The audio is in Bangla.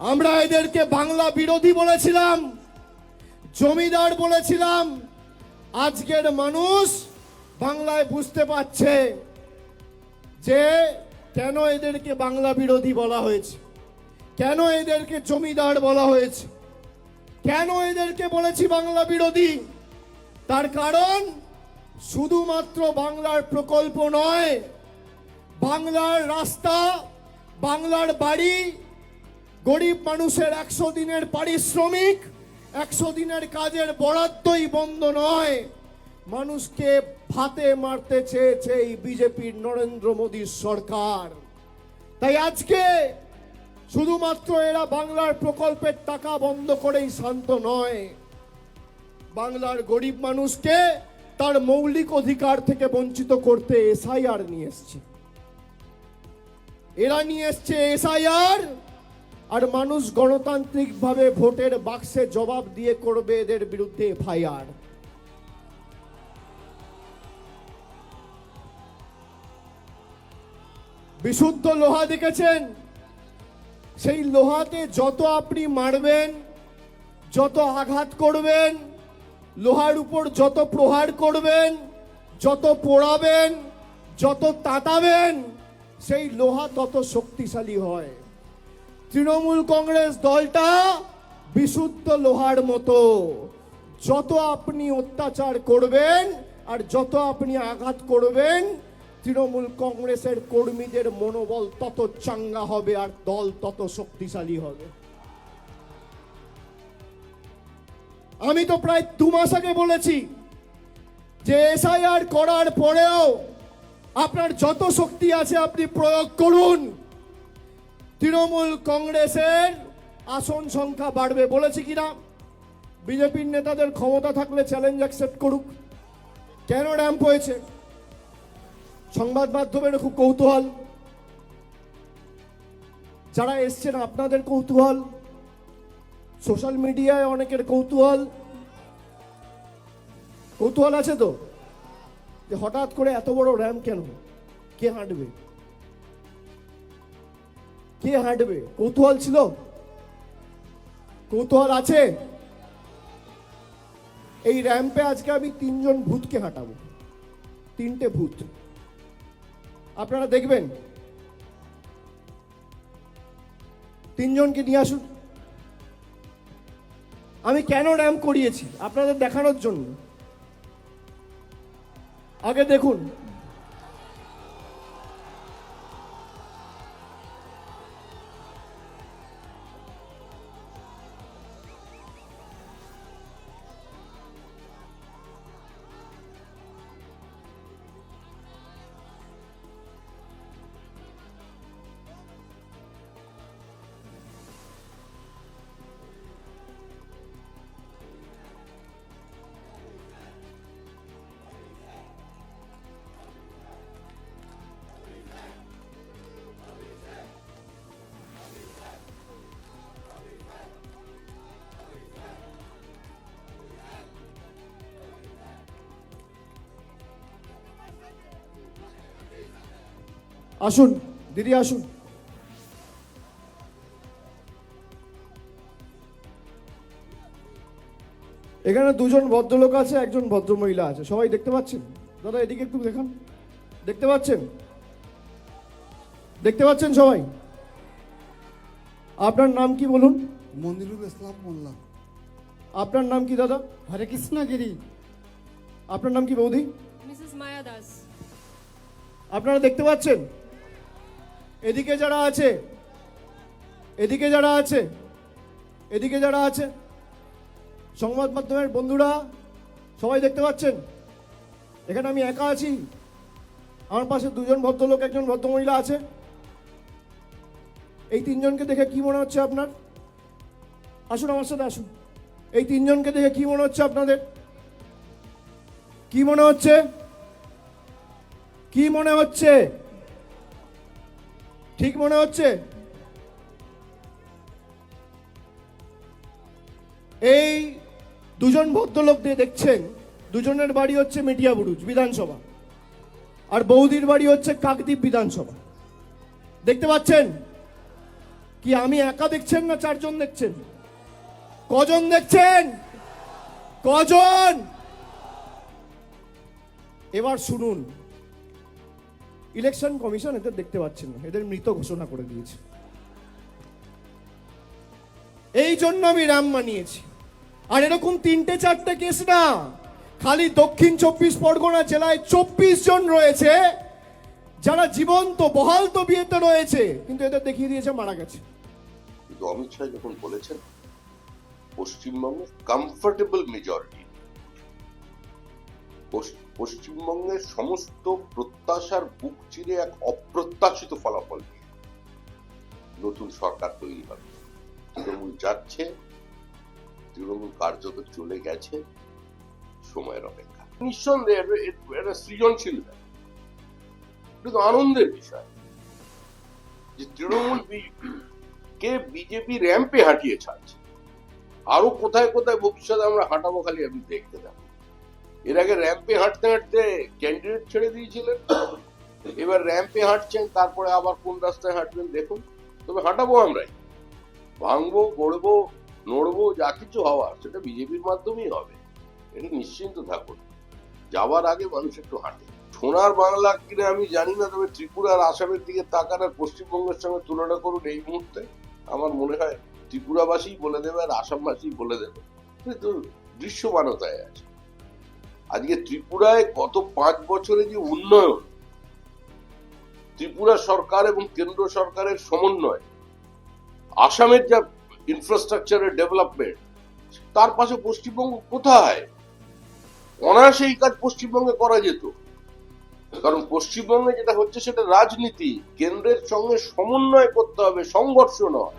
আমরা এদেরকে বাংলা বিরোধী বলেছিলাম, জমিদার বলেছিলাম। আজকের মানুষ বাংলায় বুঝতে পারছে যে কেন এদেরকে বাংলা বিরোধী বলা হয়েছে, কেন এদেরকে জমিদার বলা হয়েছে, কেন এদেরকে বলেছি বাংলা বিরোধী। তার কারণ শুধুমাত্র বাংলার প্রকল্প নয়, বাংলার রাস্তা, বাংলার বাড়ি, গরিব মানুষের 100 দিনের পারিশ্রমিক, 100 দিনের কাজের বরাদ্দই বন্ধ নয়। মানুষকে ভাতে মারতে চেয়েছে এই বিজেপির নরেন্দ্র মোদীর সরকার। তাই আজকে শুধুমাত্র এরা বাংলার প্রকল্পের টাকা বন্ধ করেই শান্ত নয়, বাংলার গরিব মানুষকে তার মৌলিক অধিকার থেকে বঞ্চিত করতে এসআইআর নিয়ে এসছে। এরা নিয়ে এসছে এসআইআর, আর মানুষ গণতান্ত্রিকভাবে ভোটের বাক্সে জবাব দিয়ে করবে এদের বিরুদ্ধে এফআইআর। বিশুদ্ধ লোহা দেখেছেন, সেই লোহাতে যত আপনি মারবেন, যত আঘাত করবেন, লোহার উপর যত প্রহার করবেন, যত পোড়াবেন, যত তাতাবেন, সেই লোহা তত শক্তিশালী হয়। তৃণমূল কংগ্রেস দলটা বিশুদ্ধ লোহার মতো, যত আপনি অত্যাচার করবেন আর যত আপনি আঘাত করবেন, তৃণমূল কংগ্রেসের কর্মীদের মনোবল তত চাঙ্গা হবে আর দল তত শক্তিশালী হবে। আমি তো প্রায় 2 মাস আগে বলেছি যে এসআইআর করার পরেও আপনার যত শক্তি আছে আপনি প্রয়োগ করুন, তৃণমূল কংগ্রেসের আসন সংখ্যা বাড়বে। বলেছি কিনা? বিজেপির নেতাদের ক্ষমতা থাকলে চ্যালেঞ্জ অ্যাকসেপ্ট করুক। কেন র্যাম্প হয়েছে? সংবাদ মাধ্যমের খুব কৌতূহল, যারা এসছেন আপনাদের কৌতূহল, সোশ্যাল মিডিয়ায় অনেকের কৌতূহল। কৌতূহল আছে তো যে হঠাৎ করে এত বড় র্যাম্প কেন, কে হাঁটবে, কে হাঁটবে? কৌতূহল ছিল, কৌতূহল আছে। এই র্যাম্পে আজকে আমি 3 জন ভূতকে হাঁটাবো, 3টে ভূত আপনারা দেখবেন। 3 জনকে নিয়ে আসুন। আমি কেন র্যাম্প করিয়েছি আপনাদের দেখানোর জন্য। আগে দেখুন, আসুন দিদি আসুন। এখানে 2 জন ভদ্রলোক আছে, 1 জন ভদ্রমহিলা আছে। সবাই দেখতে পাচ্ছেন? দাদা এদিকে একটু দেখান। দেখতে পাচ্ছেন? দেখতে পাচ্ছেন সবাই? আপনার নাম কি বলুন? মনিরুল ইসলাম মোল্লা। আপনার নাম কি দাদা? হরে কৃষ্ণ গিরি। আপনার নাম কি বৌদি? মিসেস মায়া দাস। আপনারা দেখতে পাচ্ছেন? এদিকে যারা আছে, এদিকে যারা আছে, এদিকে যারা আছে, সংবাদ মাধ্যমের বন্ধুরা সবাই দেখতে পাচ্ছেন? এখানে আমি একা আছি, আমার পাশে 2 জন ভদ্রলোক, 1 জন ভদ্রমহিলা আছে। এই 3 জনকে দেখে কি মনে হচ্ছে আপনার? আসুন আমার সাথে আসুন। এই 3 জনকে দেখে কি মনে হচ্ছে আপনাদের? কি মনে হচ্ছে? কি মনে হচ্ছে? ঠিক মনে হচ্ছে? এই 2 জন ভদ্রলোক দিয়ে দেখছেন, 2 জনের বাড়ি হচ্ছে মেটিয়াবুরুজ বিধানসভা, আর বৌদির বাড়ি হচ্ছে কাকদ্বীপ বিধানসভা। দেখতে পাচ্ছেন? কি আমি একা দেখছেন না চারজন দেখছেন? কজন দেখছেন? কজন? এবার শুনুন, ইলেকশন কমিশন এদের দেখতে পাচ্ছেন না, এদের মৃত ঘোষণা করে দিয়েছে। এই জন্য আমি রাম মানিয়েছি। আর এরকম 3-4টে কেস না, খালি দক্ষিণ 24 পরগনা জেলায় 24 জন রয়েছে যারা জীবন্ত বহাল তবিয়তে রয়েছে, কিন্তু এদের দেখিয়ে দিয়েছে মারা গেছে। কিন্তু অমিত শাহ যখন বলেছেন পশ্চিমবঙ্গে কমফোর্টেবল মেজরিটি, পশ্চিমবঙ্গের সমস্ত প্রত্যাশার বুক চিরে এক অপ্রত্যাশিত ফলাফল নিয়ে নতুন সরকার তৈরি হবে। তৃণমূল যাচ্ছে, তৃণমূল কার্যত চলে গেছে, সময়ের অপেক্ষা। নিঃসন্দেহে এটা সৃজনশীল, কিন্তু আনন্দের বিষয় যে তৃণমূল কে বিজেপি র্যাম্পে হাঁটিয়ে ছাড়ছে। আরো কোথায় কোথায় ভবিষ্যতে আমরা হাঁটাবো খালি আপনি দেখতে থাকুন। এর আগে র্যাম্পে হাঁটতে হাঁটতে ক্যান্ডিডেট ছেড়ে দিয়েছিলেন, এবার র্যাম্পে হাঁটছেন, তারপরে আবার কোন রাস্তায় হাঁটবেন দেখুন। তবে হাঁটাবো আমরাই, ভাঙবো, গড়বো, নড়বো, যা কিছু হওয়ার সেটা বিজেপির মাধ্যমেই হবে, এটা নিশ্চিন্ত থাকুন। যাওয়ার আগে মানুষ একটু হাঁটে। সোনার বাংলা কিনে আমি জানি না, তবে ত্রিপুরার আসামের দিকে তাকান আর পশ্চিমবঙ্গের সঙ্গে তুলনা করুন এই মুহূর্তে, আমার মনে হয় ত্রিপুরাবাসী বলে দেবে আর আসামবাসী বলে দেবে, কিন্তু দৃশ্যমানতায় আছে। আজকে ত্রিপুরায় গত 5 বছরে যে উন্নয়ন, ত্রিপুরা সরকার এবং কেন্দ্র সরকারের সমন্বয়, আসামের যা ইনফ্রাস্ট্রাকচারের ডেভেলপমেন্ট, তার পাশে পশ্চিমবঙ্গ কোথায়? অনায়াসে এই কাজ পশ্চিমবঙ্গে করা যেত, কারণ পশ্চিমবঙ্গে যেটা হচ্ছে সেটা রাজনীতি, কেন্দ্রের সঙ্গে সমন্বয় করতে হবে, সংঘর্ষ নয়।